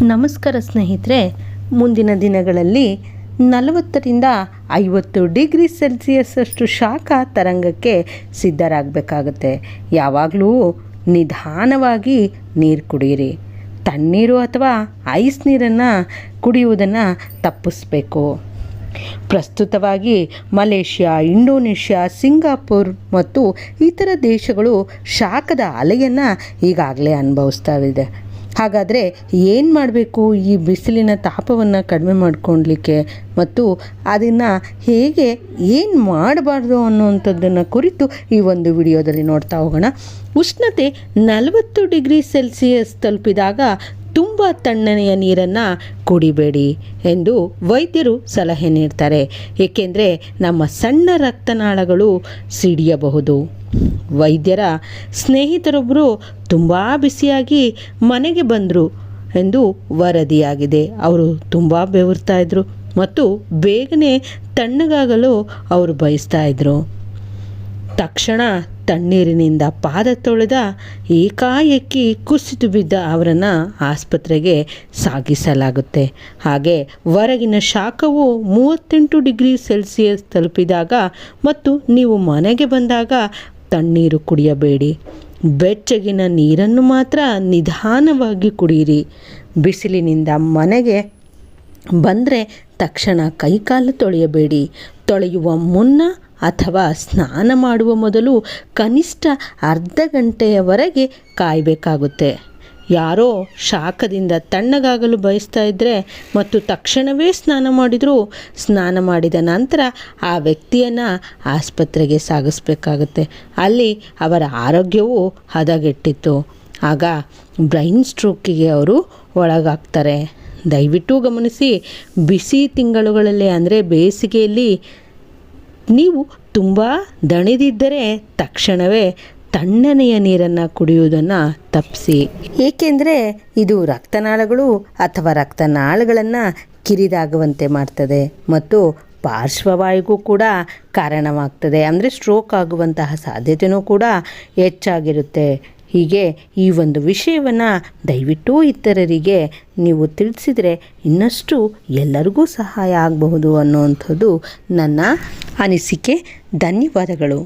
ನಮಸ್ಕಾರ ಸ್ನೇಹಿತರೆ, ಮುಂದಿನ ದಿನಗಳಲ್ಲಿ 40ರಿಂದ 50 ಡಿಗ್ರಿ ಸೆಲ್ಸಿಯಸ್ಸಷ್ಟು ಶಾಖ ತರಂಗಕ್ಕೆ ಸಿದ್ಧರಾಗಬೇಕಾಗುತ್ತೆ. ಯಾವಾಗಲೂ ನಿಧಾನವಾಗಿ ನೀರು ಕುಡಿಯಿರಿ. ತಣ್ಣೀರು ಅಥವಾ ಐಸ್ ನೀರನ್ನು ಕುಡಿಯುವುದನ್ನು ತಪ್ಪಿಸಬೇಕು. ಪ್ರಸ್ತುತವಾಗಿ ಮಲೇಷ್ಯಾ, ಇಂಡೋನೇಷ್ಯಾ, ಸಿಂಗಾಪುರ್ ಮತ್ತು ಇತರ ದೇಶಗಳು ಶಾಖದ ಅಲೆಯನ್ನು ಈಗಾಗಲೇ ಅನುಭವಿಸ್ತಾವಿದೆ. ಹಾಗಾದರೆ ಏನು ಮಾಡಬೇಕು ಈ ಬಿಸಿಲಿನ ತಾಪವನ್ನು ಕಡಿಮೆ ಮಾಡಿಕೊಳ್ಳಲಿಕ್ಕೆ ಮತ್ತು ಅದನ್ನು ಹೇಗೆ ಏನು ಮಾಡಬಾರ್ದು ಅನ್ನುವಂಥದ್ದನ್ನು ಕುರಿತು ಈ ಒಂದು ವಿಡಿಯೋದಲ್ಲಿ ನೋಡ್ತಾ ಹೋಗೋಣ. ಉಷ್ಣತೆ 40 ಡಿಗ್ರಿ ಸೆಲ್ಸಿಯಸ್ ತಲುಪಿದಾಗ ತುಂಬ ತಣ್ಣನೆಯ ನೀರನ್ನು ಕುಡಿಬೇಡಿ ಎಂದು ವೈದ್ಯರು ಸಲಹೆ ನೀಡ್ತಾರೆ. ಏಕೆಂದರೆ ನಮ್ಮ ಸಣ್ಣ ರಕ್ತನಾಳಗಳು ಸಿಡಿಯಬಹುದು. ವೈದ್ಯರ ಸ್ನೇಹಿತರೊಬ್ಬರು ತುಂಬ ಬಿಸಿಯಾಗಿ ಮನೆಗೆ ಬಂದರು ಎಂದು ವರದಿಯಾಗಿದೆ. ಅವರು ತುಂಬ ಬೆವರ್ತಾ ಇದ್ದರು ಮತ್ತು ಬೇಗನೆ ತಣ್ಣಗಾಗಲು ಅವರು ಬಯಸ್ತಾ ಇದ್ದರು. ತಕ್ಷಣ ತಣ್ಣೀರಿನಿಂದ ಪಾದ ತೊಳೆದ ಏಕಾಏಕಿ ಕುಸಿದು ಬಿದ್ದ ಅವರನ್ನು ಆಸ್ಪತ್ರೆಗೆ ಸಾಗಿಸಲಾಗುತ್ತೆ. ಹಾಗೆ ಹೊರಗಿನ ಶಾಖವು 38 ಡಿಗ್ರಿ ಸೆಲ್ಸಿಯಸ್ ತಲುಪಿದಾಗ ಮತ್ತು ನೀವು ಮನೆಗೆ ಬಂದಾಗ ತಣ್ಣೀರು ಕುಡಿಯಬೇಡಿ. ಬೆಚ್ಚಗಿನ ನೀರನ್ನು ಮಾತ್ರ ನಿಧಾನವಾಗಿ ಕುಡಿಯಿರಿ. ಬಿಸಿಲಿನಿಂದ ಮನೆಗೆ ಬಂದರೆ ತಕ್ಷಣ ಕೈಕಾಲು ತೊಳೆಯಬೇಡಿ. ತೊಳೆಯುವ ಮುನ್ನ ಅಥವಾ ಸ್ನಾನ ಮಾಡುವ ಮೊದಲು ಕನಿಷ್ಠ ಅರ್ಧ ಗಂಟೆಯವರೆಗೆ ಕಾಯಬೇಕಾಗುತ್ತೆ. ಯಾರೋ ಶಾಖದಿಂದ ತಣ್ಣಗಾಗಲು ಬಯಸ್ತಾ ಇದ್ದರೆ ಮತ್ತು ತಕ್ಷಣವೇ ಸ್ನಾನ ಮಾಡಿದರೂ ಸ್ನಾನ ಮಾಡಿದ ನಂತರ ಆ ವ್ಯಕ್ತಿಯನ್ನು ಆಸ್ಪತ್ರೆಗೆ ಸಾಗಿಸಬೇಕಾಗುತ್ತೆ. ಅಲ್ಲಿ ಅವರ ಆರೋಗ್ಯವು ಹದಗೆಟ್ಟಿತ್ತು. ಆಗ ಬ್ರೈನ್ ಸ್ಟ್ರೋಕಿಗೆ ಅವರು ಒಳಗಾಗ್ತಾರೆ. ದಯವಿಟ್ಟು ಗಮನಿಸಿ, ಬಿಸಿ ತಿಂಗಳುಗಳಲ್ಲಿ ಅಂದರೆ ಬೇಸಿಗೆಯಲ್ಲಿ ನೀವು ತುಂಬ ದಣಿದಿದ್ದರೆ ತಕ್ಷಣವೇ ತಣ್ಣನೆಯ ನೀರನ್ನು ಕುಡಿಯುವುದನ್ನು ತಪ್ಪಿಸಿ. ಏಕೆಂದರೆ ಇದು ರಕ್ತನಾಳಗಳು ಅಥವಾ ರಕ್ತನಾಳಗಳನ್ನು ಕಿರಿದಾಗುವಂತೆ ಮಾಡ್ತದೆ ಮತ್ತು ಪಾರ್ಶ್ವವಾಯುಗೂ ಕೂಡ ಕಾರಣವಾಗ್ತದೆ. ಅಂದರೆ ಸ್ಟ್ರೋಕ್ ಆಗುವಂತಹ ಸಾಧ್ಯತೆಯೂ ಕೂಡ ಹೆಚ್ಚಾಗಿರುತ್ತೆ. ಹೀಗೆ ಈ ಒಂದು ವಿಷಯವನ್ನು ದಯವಿಟ್ಟು ಇತರರಿಗೆ ನೀವು ತಿಳಿಸಿದರೆ ಇನ್ನಷ್ಟು ಎಲ್ಲರಿಗೂ ಸಹಾಯ ಆಗಬಹುದು ಅನ್ನುವಂಥದ್ದು ನನ್ನ ಅನಿಸಿಕೆ. ಧನ್ಯವಾದಗಳು.